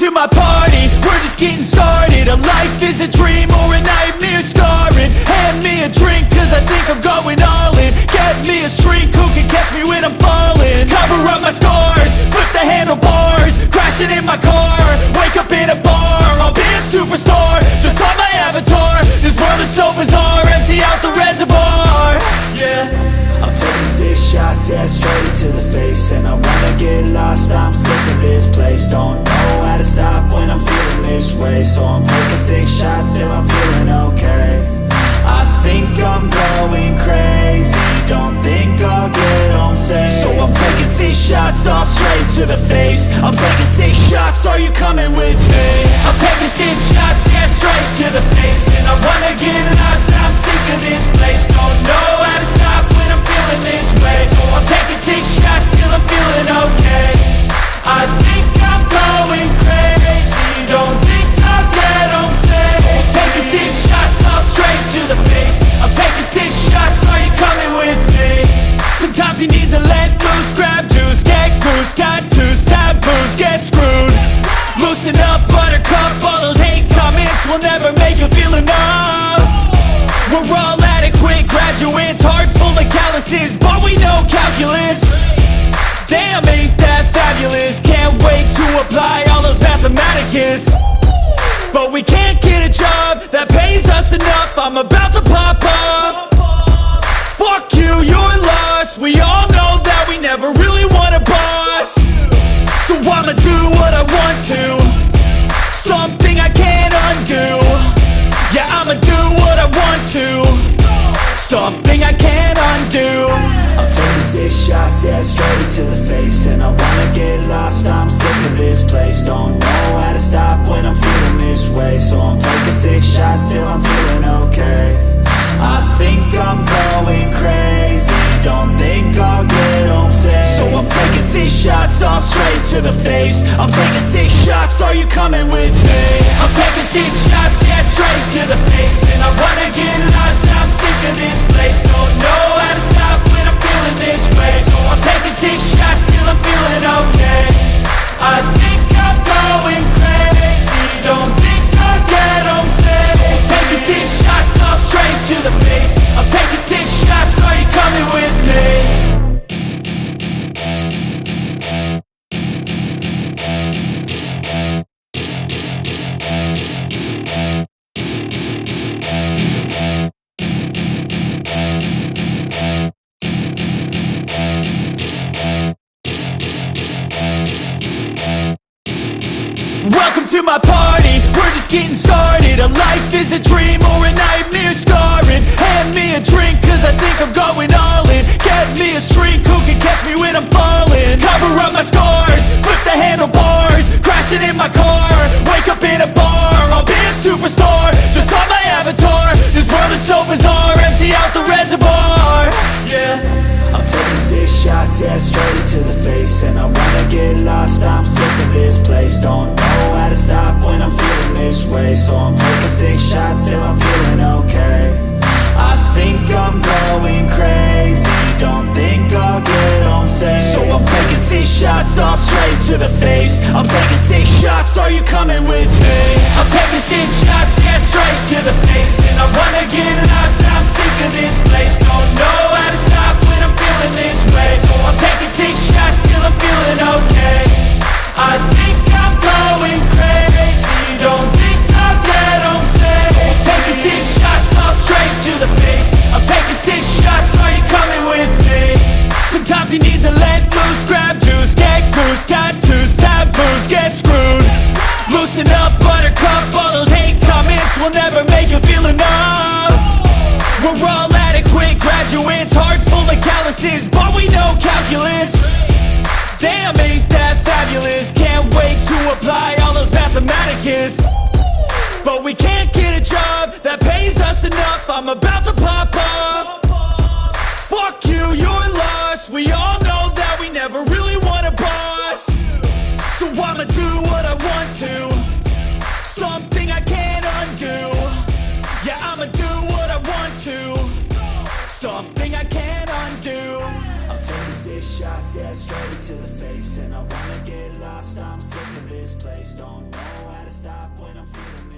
to my party, we're just getting started. A life is a dream or a nightmare scarring. Hand me a drink cause I think I'm going all in. Get me a shrink who can catch me when I'm falling. Cover up my scars, flip the handlebars, crashing in my car, wake up in a bar. I'll be a superstar, just on my avatar. This world is so bizarre, empty out the reservoir. Yeah, I'm taking 6 shots, yeah, straight to the face. And I wanna get lost, I'm sick of this place. Don't know how to stop when I'm feeling this way. So I'm taking 6 shots till I'm feeling okay. I think I'm going crazy, don't think I'll get home safe. So I'm taking 6 shots, all straight to the face. I'm taking 6 shots, are you coming with me? I'm taking 6 shots, yeah, straight to the face. And I wanna get lost, I'm sick of this place. Don't know how to stop when I'm feeling this way. So I'm taking 6 shots till I'm feeling okay. I think I'm going crazy, don't think I'll get home safe. So I'm taking 6 shots, all straight to the face. I'm taking 6 shots, are you coming with me? Sometimes you need to let loose, grab juice, get goose, tattoos, taboos, get screwed. Loosen up, buttercup, all those hate comments will never make you feel enough. We're all adequate graduates, heart full of calluses, but we know calculus. Damn, ain't that fabulous? Can't wait to apply all those mathematicus. But we can't get a job that pays us enough. I'm about to pop off. Fuck you, you're lost. We all know that we never really want a boss. So I'ma do what I want to, something I can't undo. Yeah, I'ma do what I want to, something I can't undo. I'm taking 6 shots, yeah, straight to the face. And I wanna get lost, I'm sick of this place. Don't know how to stop when I'm feeling this way. So I'm taking 6 shots till I'm feeling okay. I think I'm going crazy, don't think I'll get home safe. So I'm taking 6 shots, all straight to the face. I'm taking 6 shots, are you coming with me? I'm taking 6 shots, yeah, straight to the face. And I wanna get lost, I'm sick of this place. Don't know how to stop when I'm feeling this way. So I'm taking 6 shots till I'm feeling okay. I think I'm going crazy, don't think I'll get home safe. So I'm taking 6 shots, all straight to the face. I'm taking 6 shots, are you coming with me? Welcome to my party, we're just getting started. A life is a dream or a nightmare scarring. Hand me a drink cause I think I'm going all in. Get me a shrink who can catch me when I'm falling. Cover up my scars, flip the handlebars, crashing in my car, wake up in a bar. I'll be a superstar, just on my avatar. This world is so bizarre, empty out the reservoir. Yeah, I'm taking 6 shots, yeah, straight to the face. And I wanna get lost, I'm sick of this place. Don't know how to stop when I'm feeling this way. So I'm taking 6 shots till I'm feeling okay. I think I'm going crazy, don't think I'll get home safe. So I'm taking 6 shots, all straight to the face. I'm taking 6 shots, are you coming with me? I'm taking 6 shots, yeah, straight to the face. And I wanna get lost, I'm sick of this place. Don't know how to stop when I'm feeling this way. So I'm taking 6 shots till I'm feeling okay. I think I'm going crazy, don't think I'll get home safe. So I'm taking 6 shots, all straight to the face. I'm taking 6 shots, are you coming with me? Sometimes you need to let loose, grab juice, get goose, tattoos, taboos, get screwed. Loosen up, buttercup, all those hate comments will never make you feel enough. We're all adequate graduates, heart full of calluses, but we know calculus. Damn, ain't that fabulous? Can't wait to apply all those mathematicus. But we can't get a job that pays us enough. I'm about to pop off. Fuck you, you're lost. We all know that we never really want a boss. So I'ma do what I want to, something I can't undo. Yeah, I'ma do what I want to, something I can't undo. I'm taking 6 shots, yeah, straight to the face. And I wanna get lost, I'm sick of this place. Don't know how to stop when I'm feeling this